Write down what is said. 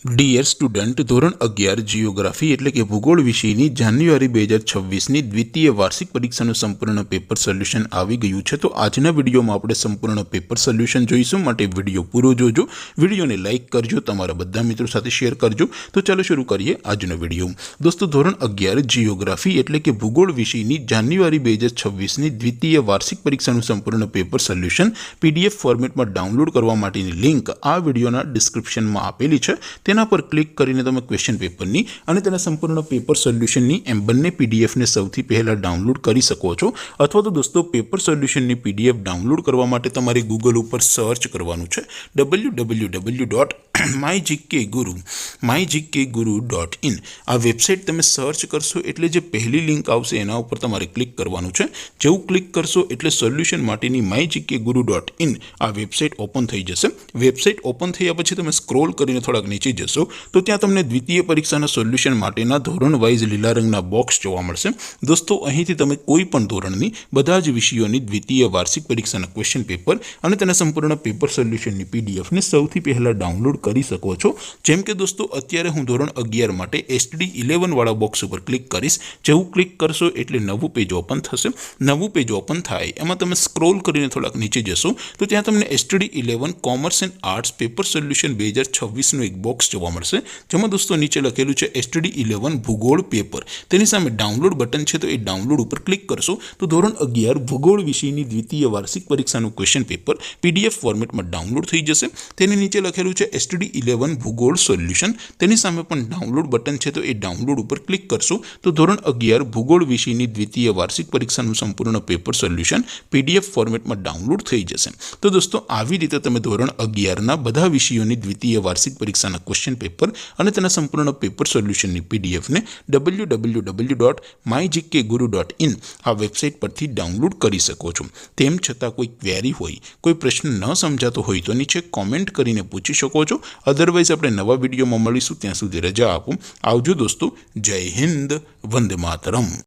Dear student, ધોરણ 11 geography એટલે કે ભૂગોળ વિષયની જાન્યુઆરી 2026ની દ્વિતીય વાર્ષિક પરીક્ષાનું સંપૂર્ણ પેપર સોલ્યુશન આવી ગયું છે। તો આજના વિડીયોમાં આપણે સંપૂર્ણ પેપર સોલ્યુશન જોઈશું, માટે વિડીયો પૂરો જોજો, વિડીયોને લાઇક કરજો, તમારા બધા મિત્રો સાથે શેર કરજો। તો ચાલો શરૂ કરીએ આજનો વિડીયો। દોસ્તો, ધોરણ 11 જીઓગ્રાફી એટલે કે ભૂગોળ વિષયની જાન્યુઆરી 2026ની દ્વિતીય વાર્ષિક પરીક્ષાનું સંપૂર્ણ પેપર સોલ્યુશન PDF ફોર્મેટમાં ડાઉનલોડ કરવા માટેની લિંક આ વિડીયોના ડિસ્ક્રિપ્શનમાં આપેલી છે। તેના પર ક્લિક કરીને તમે ક્વેશ્ચન પેપરની અને તેના સંપૂર્ણ પેપર સોલ્યુશનની એમ બંને પીડીએફને સૌથી પહેલાં ડાઉનલોડ કરી શકો છો। અથવા તો દોસ્તો, પેપર સોલ્યુશનની પીડીએફ ડાઉનલોડ કરવા માટે તમારે ગૂગલ ઉપર સર્ચ કરવાનું છે www.mygkguru.in। આ વેબસાઇટ તમે સર્ચ કરશો એટલે જે પહેલી લિંક આવશે એના ઉપર તમારે ક્લિક કરવાનું છે। જેવું ક્લિક કરશો એટલે સોલ્યુશન માટેની mygkguru.in આ વેબસાઇટ ઓપન થઈ જશે। વેબસાઇટ ઓપન થયા પછી તમે સ્ક્રોલ કરીને થોડાક નીચે જશો તો ત્યાં તમને દ્વિતીય પરીક્ષાના સોલ્યુશન માટેના ધોરણ વાઇઝ લીલા રંગના બોક્સ જોવા મળશે। દોસ્તો, અહીંથી તમે કોઈ પણ ધોરણની બધા જ વિષયોની દ્વિતીય વાર્ષિક પરીક્ષાના ક્વેશ્ચન પેપર અને તેના સંપૂર્ણ પેપર સોલ્યુશનની પીડીએફને સૌથી પહેલાં ડાઉનલોડ કરી શકો છો। જેમ કે દોસ્તો, અત્યારે હું ધોરણ 11 માટે STD11 વાળા બોક્સ ઉપર ક્લિક કરીશ। જેવું ક્લિક કરશો એટલે નવું પેજ ઓપન થશે। નવું પેજ ઓપન થાય એમાં તમે સ્ક્રોલ કરીને થોડાક નીચે જશો તો ત્યાં તમને STD11 commerce and arts paper solution 2026નું એક બોક્સ જોવા મળશે, જેમાં દોસ્તો નીચે લખેલું છે STD11 ભૂગોળ પેપર। તેની સામે ડાઉનલોડ બટન છે, તો એ ડાઉનલોડ ઉપર ક્લિક કરશો તો ધોરણ 11 ભૂગોળ વિષયની દ્વિતીય વાર્ષિક પરીક્ષાનું ક્વેશ્ચન પેપર PDF ફોર્મેટમાં ડાઉનલોડ થઈ જશે। તેની નીચે લખેલું છે STD11 ભૂગોળ સોલ્યુશન। તેની સામે પણ ડાઉનલોડ બટન છે, તો એ ડાઉનલોડ ઉપર ક્લિક કરશો તો ધોરણ 11 ભૂગોળ વિષયની દ્વિતીય વાર્ષિક પરીક્ષાનું સંપૂર્ણ પેપર સોલ્યુશન PDF ફોર્મેટમાં ડાઉનલોડ થઈ જશે। તો દોસ્તો, આવી રીતે તમે ધોરણ 11ના બધા વિષયોની દ્વિતીય વાર્ષિક પરીક્ષાના ક્વેશ્ચન પેપર અને તેના સંપૂર્ણ પેપર સોલ્યુશનની પીડીએફને www.mygkguru.in આ વેબસાઇટ પરથી ડાઉનલોડ કરી શકો છો। તેમ છતાં કોઈ ક્વેરી હોય, કોઈ પ્રશ્ન ન સમજાતો હોય તો નીચે કોમેન્ટ કરીને પૂછી શકો છો। અધરવાઇઝ આપણે નવા વિડીયોમાં મળીશું, ત્યાં સુધી રજા આપો। આવજો દોસ્તો, જય હિન્દ, વંદે માતરમ।